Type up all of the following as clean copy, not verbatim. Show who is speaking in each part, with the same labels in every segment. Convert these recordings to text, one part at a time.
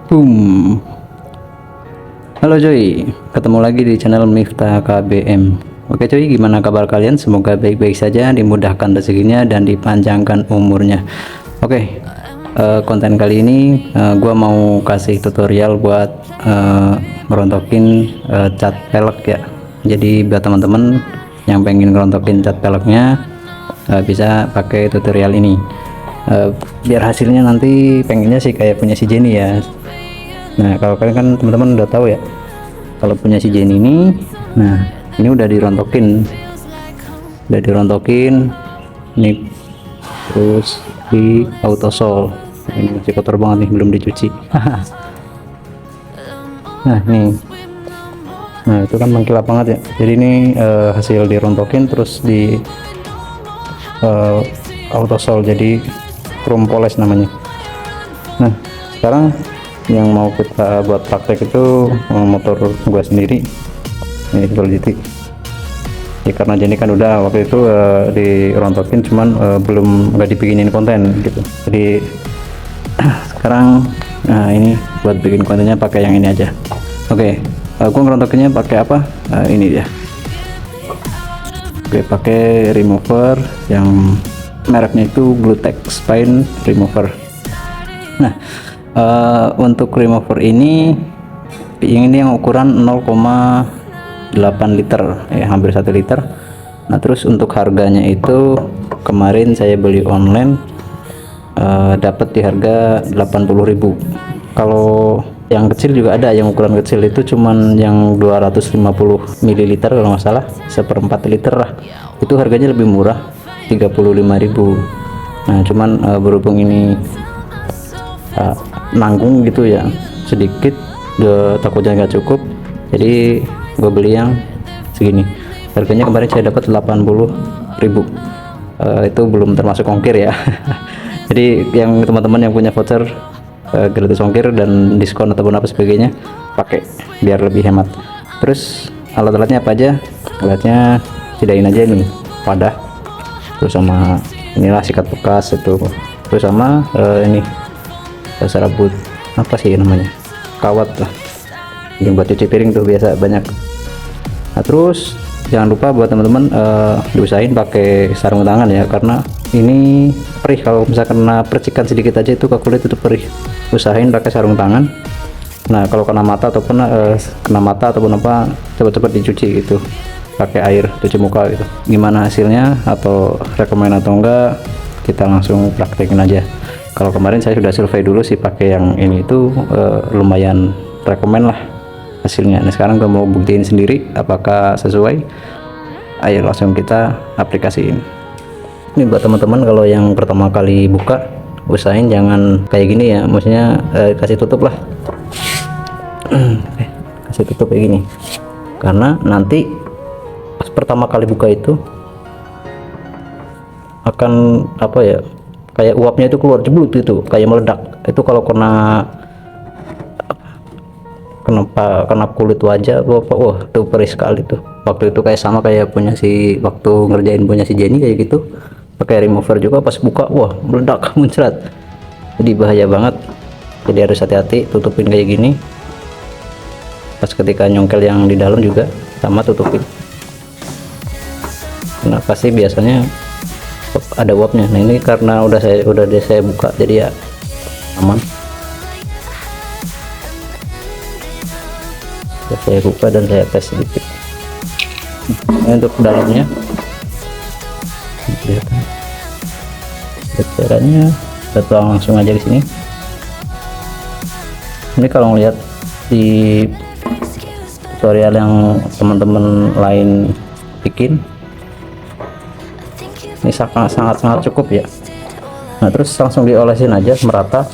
Speaker 1: Boom. Halo Joy, ketemu lagi di channel Miftah KBM. Oke Joy, gimana kabar kalian? Semoga baik-baik saja, dimudahkan rezekinya dan dipanjangkan umurnya. Oke, konten kali ini gua mau kasih tutorial buat merontokin cat pelek ya. Jadi buat teman-teman yang pengen merontokin cat peleknya bisa pakai tutorial ini. Biar hasilnya nanti pengennya sih kayak punya si Jenny ya. Nah kalau kalian kan teman-teman udah tahu ya, kalau punya si Jenny ini, nah ini udah dirontokin ini, terus di autosol. Ini masih kotor banget nih, belum dicuci. Nah nih, nah itu kan mengkilap banget ya. Jadi ini hasil dirontokin terus di autosol, jadi chrome polish namanya. Nah sekarang yang mau kita buat praktek itu motor gua sendiri, ini Velocity ya, karena Jenny kan udah waktu itu dirontokin, cuman nggak dibikinin konten gitu. Jadi sekarang ini buat bikin kontennya pakai yang ini aja. Oke, gua ngerontokinnya pakai apa? Ini dia. Oke, pakai remover yang mereknya itu Bluetex Spine Remover. Nah untuk remover ini yang ukuran 0,8 liter ya, hampir 1 liter. Nah terus untuk harganya itu kemarin saya beli online, dapat di harga 80.000. kalau yang kecil juga ada, yang ukuran kecil itu cuman yang 250 ml kalau nggak salah, 1/4 liter lah, itu harganya lebih murah, 35.000. Nah cuman berhubung ini nanggung gitu ya, sedikit takutnya nggak cukup, jadi gue beli yang segini. Harganya kemarin saya dapat 80.000. Itu belum termasuk ongkir ya. Jadi yang teman-teman yang punya voucher gratis ongkir dan diskon ataupun apa sebagainya, pakai biar lebih hemat. Terus alat-alatnya apa aja? Alatnya sidain aja nih, wadah, terus sama inilah sikat bekas itu, terus sama ini serabut apa sih namanya, kawat lah, yang buat cuci piring tuh biasa banyak. Nah terus jangan lupa buat teman-teman diusahain pakai sarung tangan ya, karena ini perih. Kalau misalkan kena percikan sedikit aja itu ke kulit itu perih, usahain pakai sarung tangan. Nah kalau kena mata ataupun apa, cepat-cepat dicuci gitu pakai air cuci muka gitu. Gimana hasilnya atau rekomend atau enggak, kita langsung praktekin aja. Kalau kemarin saya sudah survei dulu sih pakai yang ini, itu lumayan rekomend lah hasilnya. Nah sekarang gue mau buktiin sendiri apakah sesuai. Ayo langsung kita aplikasiin. Ini buat teman-teman kalau yang pertama kali buka, usahain jangan kayak gini ya, maksudnya kasih tutup lah. Kasih tutup kayak gini, karena nanti pas pertama kali buka itu akan apa ya, kayak uapnya itu keluar jeblut gitu, kayak meledak. Itu kalau kena kulit wajah apa, wah itu perih sekali tuh. Waktu itu kayak sama kayak waktu ngerjain punya si Jenny kayak gitu, pakai remover juga, pas buka wah meledak muncrat. Jadi bahaya banget, jadi harus hati-hati, tutupin kayak gini. Pas ketika nyongkel yang di dalam juga sama tutupin, nah pasti biasanya ada uapnya. Nah ini karena udah saya buka, jadi ya aman. Saya buka dan saya tes sedikit. Ini untuk dalamnya, kelihatan caranya, kita tuang langsung aja di sini. Ini kalau ngeliat di tutorial yang teman-teman lain bikin, ini sangat cukup ya. Nah terus langsung diolesin aja merata,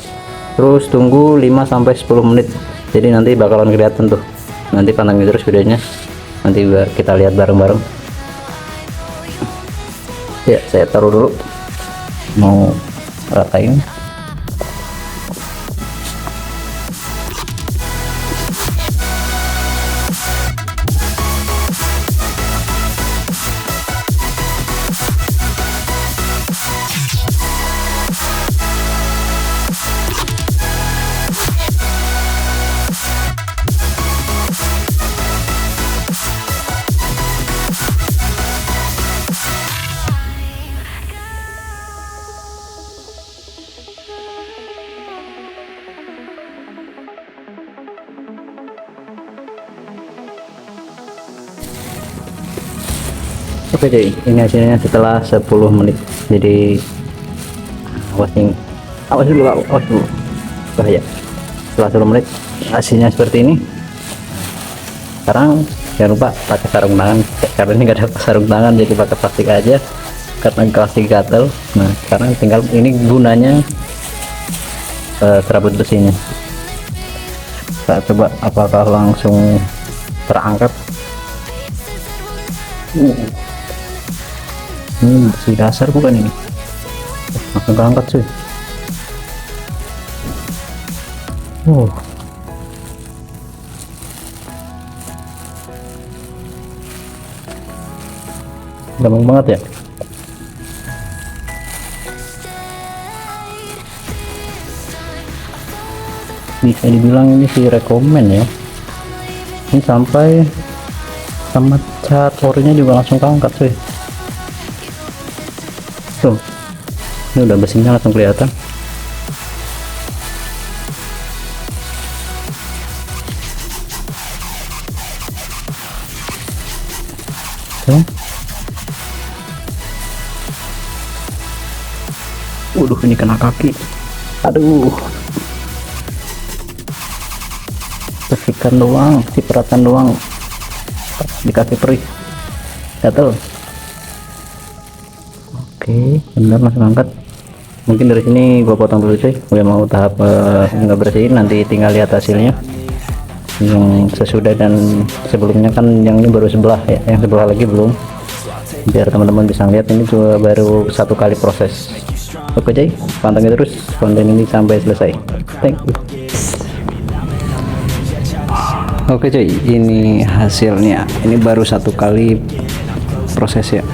Speaker 1: terus tunggu 5-10 menit. Jadi nanti bakalan kelihatan tuh, nanti pantengin terus videonya, nanti kita lihat bareng-bareng ya. Saya taruh dulu, mau ratain. Oke cuy, ini hasilnya setelah 10 menit. Jadi awas dulu bahaya. Setelah 10 menit hasilnya seperti ini. Sekarang jangan lupa pakai sarung tangan, karena ini nggak ada sarung tangan jadi pakai plastik aja karena plastik gatel. Nah sekarang tinggal ini gunanya serabut besinya. Kita coba apakah langsung terangkat. Ini besi dasar bukan ini, langsung keangkat cuy. Gampang banget ya. Bisa dibilang ini sih rekomen ya. Ini sampai sama cat orinya juga langsung keangkat cuy. Tuh, ini udah besinya langsung kelihatan. Tuh. Waduh, ini kena kaki. Aduh, cipratan doang di kaki perih, gatel. Oke, benar, langsung angkat. Mungkin dari sini gua potong dulu cuy. Gue mau tahap nggak bersihin, nanti tinggal lihat hasilnya yang sesudah dan sebelumnya. Kan yang ini baru sebelah ya, yang sebelah lagi belum, biar teman-teman bisa lihat. Ini juga baru satu kali proses. Oke cuy, pantengin terus konten ini sampai selesai. Thank you. Oke cuy, ini hasilnya. Ini baru satu kali proses ya.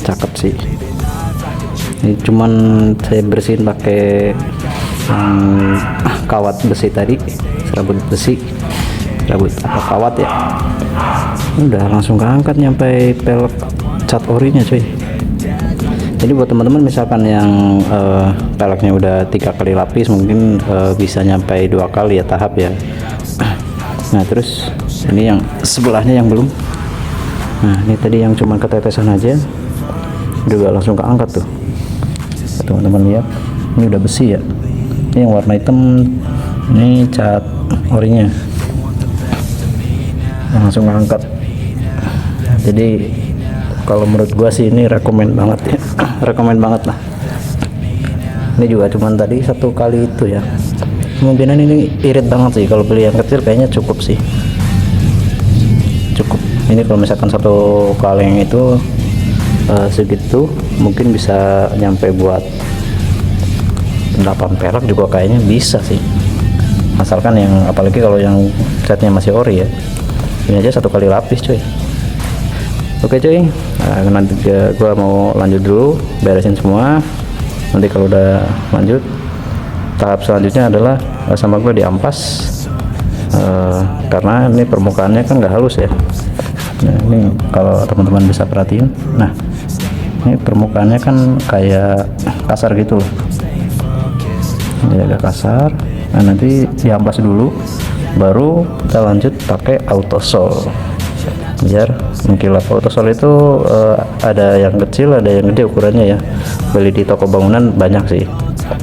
Speaker 1: Cakep sih. Ini cuman saya bersihin pakai kawat besi tadi, serabut besi, serabut apa kawat ya. Udah langsung keangkat nyampe pelek cat orinya cuy. Jadi buat teman-teman misalkan yang peleknya udah 3 kali lapis, mungkin bisa nyampe 2 kali ya tahap ya. Nah terus ini yang sebelahnya yang belum. Nah ini tadi yang cuma ketetesan aja udah langsung keangkat tuh. Teman-teman lihat, ini udah besi ya. Ini yang warna hitam, ini cat orinya langsung keangkat. Jadi kalau menurut gua sih ini rekomen banget ya. Rekomen banget lah. Ini juga cuman tadi satu kali itu ya. Kemungkinan ini irit banget sih. Kalau beli yang kecil kayaknya cukup sih, cukup. Ini kalau misalkan satu kaleng itu segitu, mungkin bisa nyampe buat 8 perak juga kayaknya bisa sih, asalkan yang, apalagi kalau yang catnya masih ori ya. Ini aja satu kali lapis cuy. Oke cuy, nanti gua mau lanjut dulu beresin semua. Nanti kalau udah lanjut, tahap selanjutnya adalah sama gue diampas, karena ini permukaannya kan nggak halus ya. Nah, ini kalau teman-teman bisa perhatiin, nah ini permukaannya kan kayak kasar gitu loh, ini agak kasar. Nah nanti diampas dulu, baru kita lanjut pakai autosol biar mengkilap. Autosol itu ada yang kecil, ada yang gede ukurannya ya. Beli di toko bangunan banyak sih.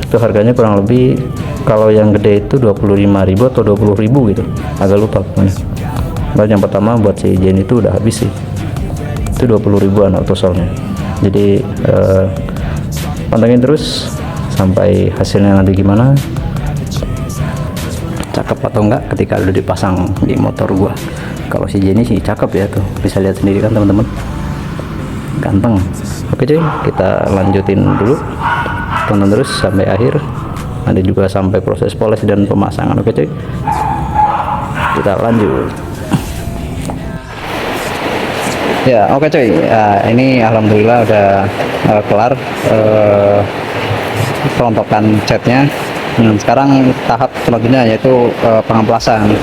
Speaker 1: Itu harganya kurang lebih, kalau yang gede itu 25.000 atau 20.000 gitu, agak lupa pokoknya. Nah, yang pertama buat si Jen itu udah habis sih, itu 20.000-an autosolnya. Jadi pantengin terus sampai hasilnya nanti gimana, cakep atau enggak ketika udah dipasang di motor gua. Kalau si Jenny sih cakep ya, tuh bisa lihat sendiri kan teman-teman, ganteng. Oke cuy, kita lanjutin dulu, tonton terus sampai akhir, nanti juga sampai proses poles dan pemasangan. Oke cuy, kita lanjut ya. Oke cuy, ini alhamdulillah udah kelar perontokan catnya. Sekarang tahap selanjutnya yaitu pengamplasan.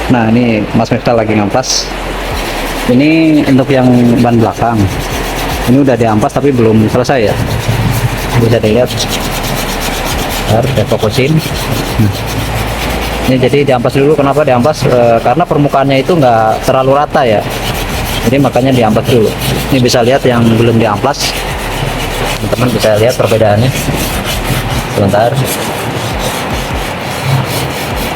Speaker 1: Nah ini Mas Miftah lagi ngamplas. Ini untuk yang ban belakang ini udah diampas tapi belum selesai ya, bisa dilihat. Harus saya fokusin. Ini jadi diampas dulu. Kenapa diampas? Karena permukaannya itu nggak terlalu rata ya. Jadi makanya diamplas dulu. Ini bisa lihat yang belum diamplas, teman-teman bisa lihat perbedaannya. Sebentar,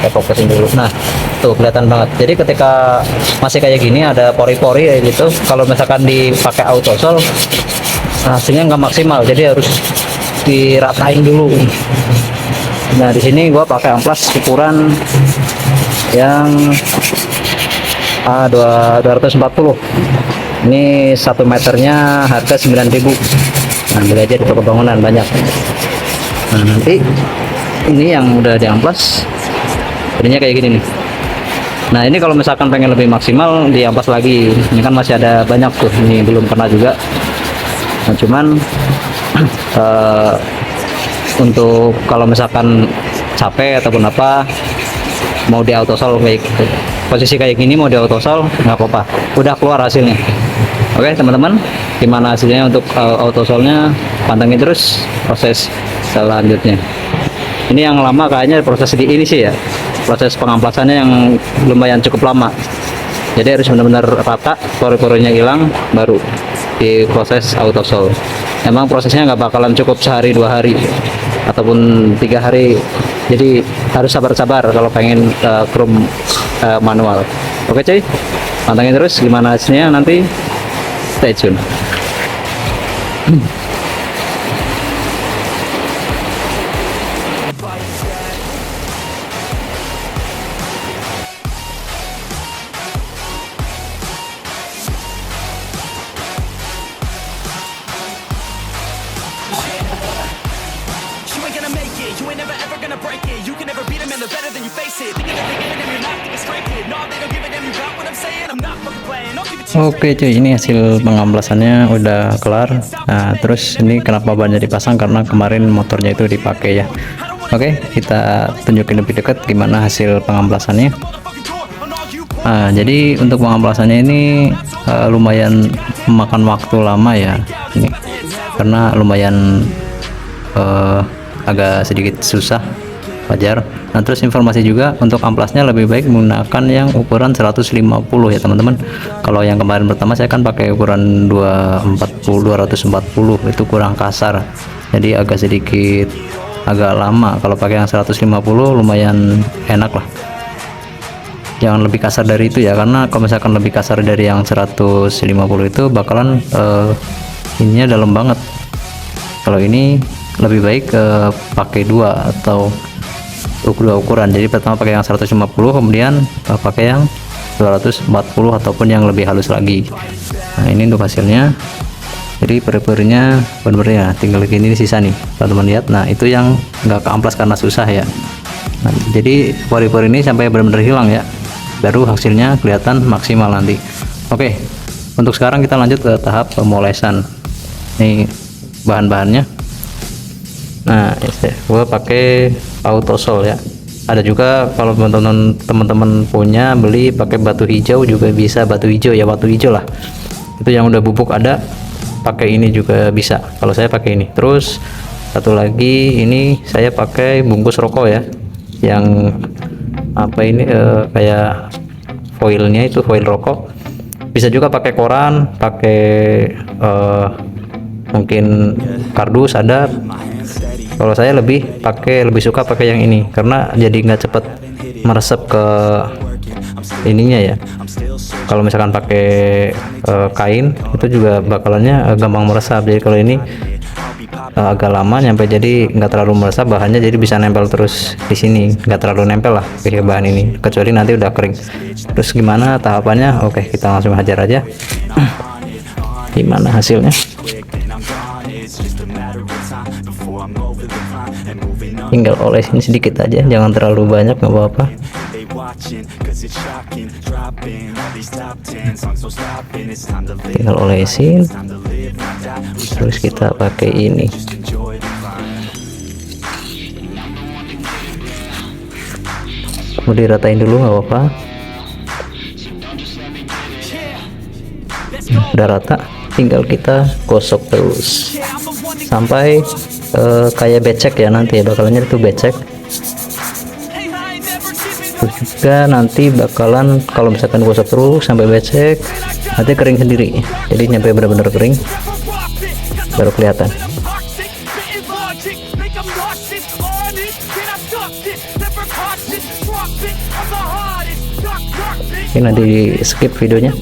Speaker 1: saya fokusin dulu. Nah, tuh kelihatan banget. Jadi ketika masih kayak gini ada pori-pori kayak gitu, kalau misalkan dipakai autosol hasilnya nggak maksimal, jadi harus diratain dulu. Nah, di sini gua pakai amplas ukuran yang 240. Ini 1 meternya harga 9.000. Nah, beli aja di toko bangunan banyak. Nah, nanti ini yang udah diamplas jadinya kayak gini nih. Nah, ini kalau misalkan pengen lebih maksimal diamplas lagi. Ini kan masih ada banyak tuh, ini belum kena juga. Nah, cuman untuk kalau misalkan capek ataupun apa, mau di autosol kayak posisi kayak gini, mau di autosol nggak apa-apa, udah keluar hasilnya. Oke teman-teman, gimana hasilnya untuk autosolnya, pantengin terus proses selanjutnya. Ini yang lama kayaknya proses di ini sih ya, proses pengamplasannya yang lumayan cukup lama, jadi harus benar-benar rata, pori-porinya hilang baru diproses autosol. Emang prosesnya nggak bakalan cukup sehari 2 hari ataupun 3 hari, jadi harus sabar-sabar kalau pengen chrome manual. Oke cuy, pantengin terus gimana hasilnya nanti, stay tune.
Speaker 2: You ain't never ever gonna break it. You can never beat them and they're better than you face it. Thinking that they give it and you're not thinking straight kid. No, they don't give it and you got what I'm saying. I'm not fucking playing. I'll keep it chill.
Speaker 1: Oke cuy, ini hasil pengamplasannya udah kelar. Nah, terus ini kenapa bannya dipasang, karena kemarin motornya itu dipakai ya. Oke, kita tunjukin lebih dekat gimana hasil pengamplasannya. Nah, jadi untuk pengamplasannya ini lumayan memakan waktu lama ya, ini karena lumayan agak sedikit susah, wajar. Nah, terus informasi juga untuk amplasnya lebih baik menggunakan yang ukuran 150 ya teman-teman. Kalau yang kemarin pertama saya kan pakai ukuran 240 itu kurang kasar, jadi agak sedikit agak lama. Kalau pakai yang 150 lumayan enak lah. Jangan lebih kasar dari itu ya, karena kalau misalkan lebih kasar dari yang 150 itu bakalan ininya dalam banget. Kalau ini lebih baik pakai 2 atau 2 ukuran. Jadi pertama pakai yang 150, kemudian pakai yang 240 ataupun yang lebih halus lagi. Nah, ini untuk hasilnya. Jadi peri-perinya benar-benar ya, tinggal gini sisa nih teman-teman lihat. Nah, itu yang nggak keamplas karena susah ya. Nah, jadi pori-pori ini sampai benar-benar hilang ya, baru hasilnya kelihatan maksimal nanti. Oke, untuk sekarang kita lanjut ke tahap pemolesan. Ini bahan-bahannya. Nah, gue pakai autosol ya. Ada juga kalau teman-teman punya beli pakai batu hijau juga bisa, batu hijau ya, batu hijau lah. Itu yang udah bubuk ada, pakai ini juga bisa. Kalau saya pakai ini. Terus satu lagi ini saya pakai bungkus rokok ya, yang apa ini kayak foilnya itu foil rokok. Bisa juga pakai koran, pakai mungkin kardus ada. Kalau saya lebih suka pakai yang ini karena jadi nggak cepet meresap ke ininya ya. Kalau misalkan pakai kain itu juga bakalannya gampang meresap. Jadi kalau ini agak lama nyampe, jadi nggak terlalu meresap bahannya, jadi bisa nempel terus di sini, nggak terlalu nempel lah pakai bahan ini, kecuali nanti udah kering. Terus gimana tahapannya? Oke, kita langsung hajar aja. Gimana hasilnya? Tinggal olesin sedikit aja, jangan terlalu banyak, nggak apa-apa. Tinggal olesin, terus kita pakai ini. Mau diratain dulu nggak apa-apa. Udah rata, tinggal kita gosok terus sampai kayak becek ya, nanti ya bakalannya itu becek. Terus Jika nanti bakalan kalau misalkan gosok terus sampai becek, nanti kering sendiri. Jadi nyampe benar-benar kering baru kelihatan. Ini nanti di skip videonya.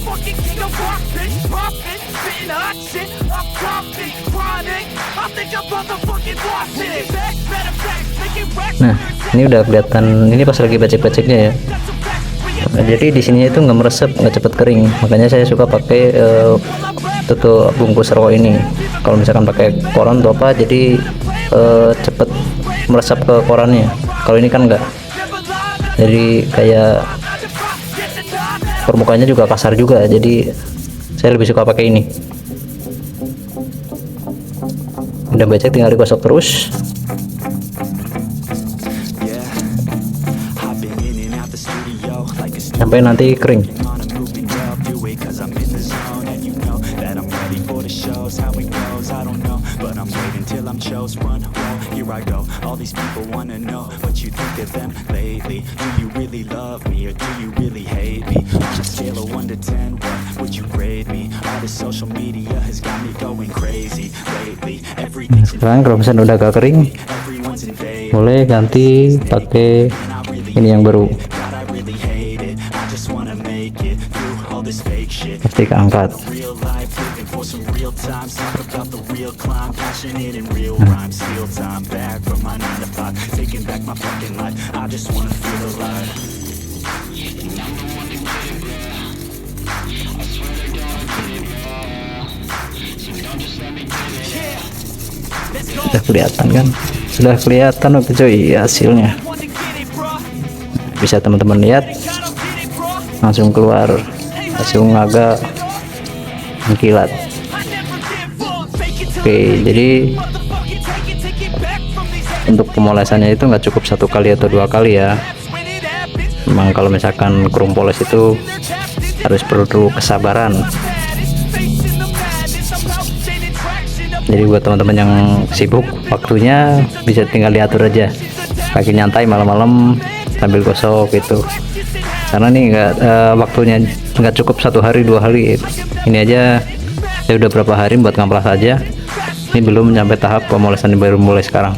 Speaker 1: Nah, ini udah kelihatan, ini pas lagi becek-beceknya ya. Nah, jadi di sini itu nggak meresap, nggak cepet kering, makanya saya suka pakai tutup bungkus raw ini. Kalau misalkan pakai koran atau apa, jadi cepet meresap ke korannya. Kalau ini kan enggak, jadi kayak permukaannya juga kasar juga, jadi saya lebih suka pakai ini. Udah becek tinggal digosok terus. Sampai nanti kering. Sekarang kalau misalnya udah agak kering, boleh ganti pakai ini yang baru. Pasti keangkat. Sudah kelihatan kan? Sudah kelihatan oke cuy hasilnya. Bisa teman-teman lihat, langsung keluar, langsung agak mengkilat. Oke, jadi untuk pemolesannya itu nggak cukup 1 kali atau 2 kali ya. Memang kalau misalkan chrome polish itu harus perlu kesabaran. Jadi buat teman-teman yang sibuk, waktunya bisa tinggal diatur aja, lagi nyantai malam-malam sambil gosok gitu. Karena nih waktunya nggak cukup 1 hari 2 hari. Ini aja saya udah berapa hari buat ngamplas aja. Ini belum sampai tahap pemolesan, baru mulai sekarang.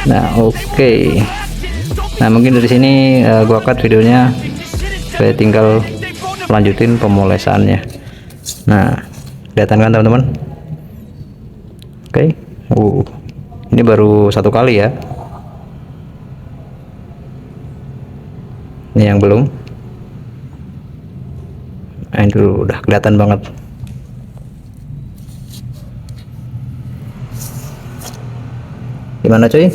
Speaker 1: Nah oke. Nah mungkin dari sini gua cut videonya, saya tinggal lanjutin pemolesannya. Nah kelihatan kan teman-teman? Oke. Ini baru 1 kali ya. Ini yang belum. Nah, ini dulu udah kelihatan banget. Gimana cuy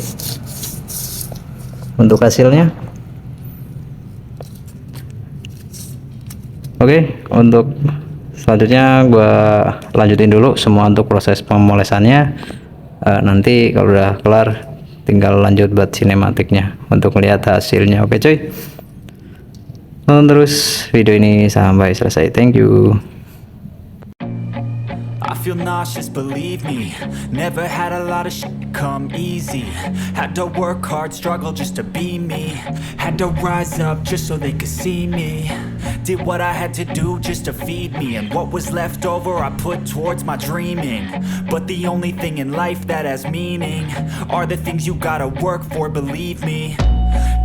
Speaker 1: untuk hasilnya? Oke, untuk selanjutnya gua lanjutin dulu semua untuk proses pemolesannya. Nanti kalau udah kelar tinggal lanjut buat sinematiknya untuk melihat hasilnya. Oke cuy, tonton terus video ini sampai selesai. Thank you.
Speaker 2: I feel nauseous, believe me. Never had a lot of shit come easy. Had to work hard, struggle just to be me. Had to rise up just so they could see me. Did what I had to do just to feed me. And what was left over I put towards my dreaming. But the only thing in life that has meaning are the things you gotta work for, believe me.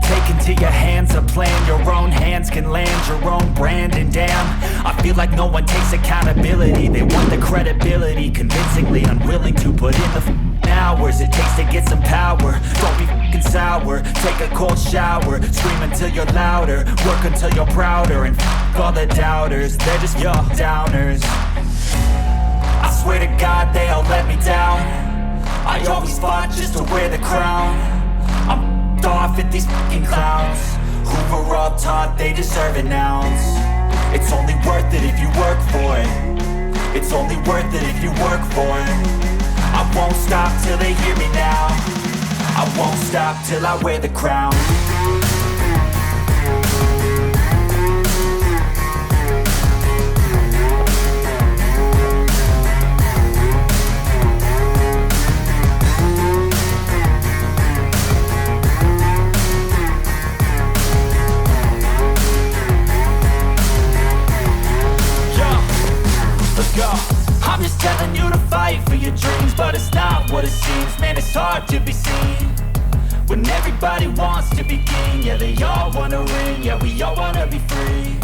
Speaker 2: Take into your hands a plan, your own hands can land your own brand. And damn, I feel like no one takes accountability. They want the credibility, convincingly unwilling to put in the hours it takes to get some power. Don't be fucking sour, take a cold shower. Scream until you're louder, work until you're prouder. And all the doubters, they're just your downers. I swear to God they all let me down. I always fought just to wear the crown. I'm off at these fucking clowns who were all taught they deserve an ounce. It's only worth it if you work for it. It's only worth it if you work for it. I won't stop till they hear me now. I won't stop till I wear the crown. what it seems. Man, it's hard to be seen when everybody wants to be king. Yeah, they all wanna ring. Yeah, we all wanna be free.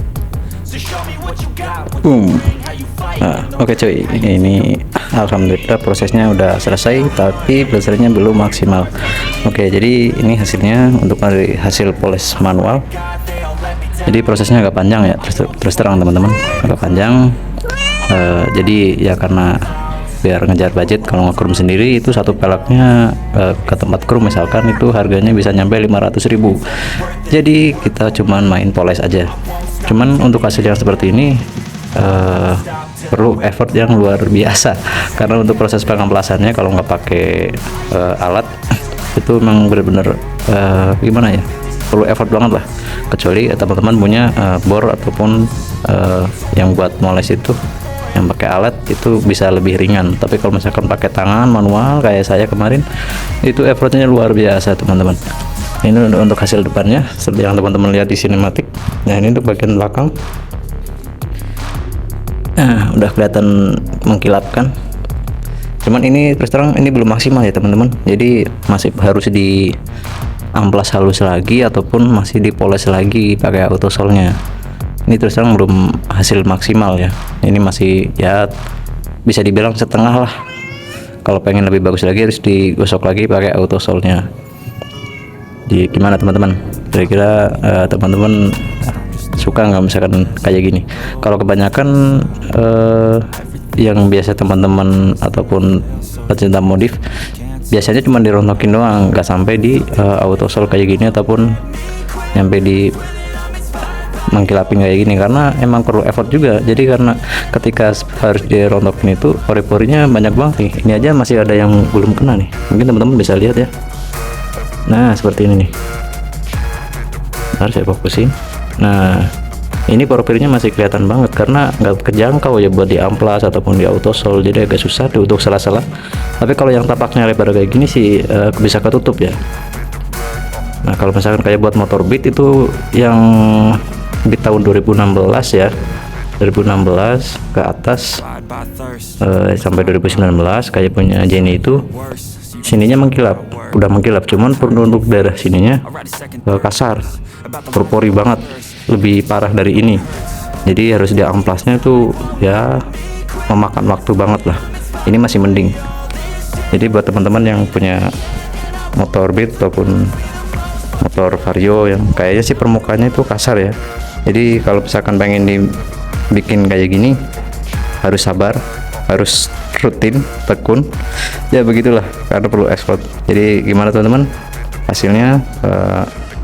Speaker 2: So show me what you got, what you bring, how you fight.
Speaker 1: Oke cuy, ini alhamdulillah prosesnya udah selesai, tapi belajarnya belum maksimal. Oke, jadi ini hasilnya untuk dari hasil poles manual. Jadi prosesnya agak panjang ya, terus terang teman-teman, agak panjang. Jadi ya karena biar ngejar budget, kalau nge-chrome sendiri itu satu peleknya ke tempat chrome misalkan itu harganya bisa nyampe 500.000. Jadi kita cuman main poles aja. Cuman untuk hasil yang seperti ini perlu effort yang luar biasa, karena untuk proses pengamplasannya kalau nggak pakai alat itu memang benar-benar gimana ya, perlu effort banget lah. Kecuali teman-teman punya bor ataupun yang buat moles itu yang pakai alat, itu bisa lebih ringan. Tapi kalau misalkan pakai tangan manual kayak saya kemarin, itu effortnya luar biasa teman-teman. Ini untuk hasil depannya seperti yang teman-teman lihat di sinematik. Nah, ini untuk bagian belakang. Nah, udah kelihatan mengkilapkan. Cuman ini terus terang ini belum maksimal ya teman-teman. Jadi masih harus di amplas halus lagi ataupun masih dipoles lagi pakai autosolnya. Ini terus terang belum hasil maksimal ya. Ini masih ya bisa dibilang setengah lah. Kalau pengen lebih bagus lagi harus digosok lagi pakai autosolnya. Jadi gimana teman-teman? Kira-kira teman-teman suka nggak misalkan kayak gini? Kalau kebanyakan yang biasa teman-teman ataupun pecinta modif biasanya cuma dirontokin doang, nggak sampai di autosol kayak gini ataupun nyampe di mengkilapin kayak gini, karena emang perlu effort juga. Jadi karena ketika harus dirontokin itu pori-porinya banyak banget nih. Ini aja masih ada yang belum kena nih, mungkin teman-teman bisa lihat ya. Nah seperti ini nih, harus saya fokusin. Nah ini pori-porinya masih kelihatan banget karena nggak kejangkau ya buat di amplas ataupun di autosol, jadi agak susah untuk salah-salah. Tapi kalau yang tapaknya lebar kayak gini sih bisa ketutup ya. Nah kalau misalkan kayak buat motor Beat itu yang di tahun 2016 ya, 2016 ke atas sampai 2019 kayak punya Jenny itu sininya mengkilap, udah mengkilap. Cuman untuk daerah sininya kasar, berpori banget, lebih parah dari ini. Jadi harus di amplasnya tuh ya memakan waktu banget lah. Ini masih mending. Jadi buat teman-teman yang punya motor Beat ataupun motor Vario yang kayaknya sih permukaannya itu kasar ya, jadi kalau misalkan pengen dibikin kayak gini harus sabar, harus rutin, tekun ya, begitulah, karena perlu effort. Jadi gimana teman-teman hasilnya,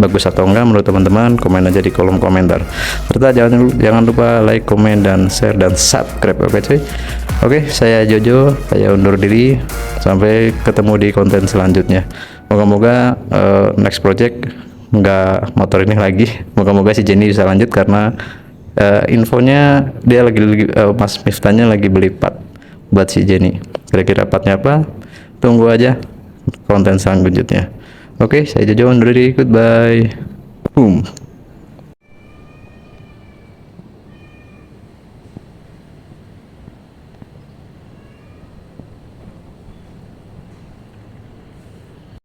Speaker 1: bagus atau enggak menurut teman-teman? Komen aja di kolom komentar, serta jangan lupa like, komen, dan share, dan subscribe. Oke cuy. Oke, saya Jojo, saya undur diri, sampai ketemu di konten selanjutnya. Moga-moga next project nggak motor ini lagi, moga-moga si Jenny bisa lanjut, karena infonya dia lagi Mas Miftahnya lagi beli part buat si Jenny. Kira-kira partnya apa? Tunggu aja konten selanjutnya. Oke, saya Jojo undur diri, goodbye. Boom.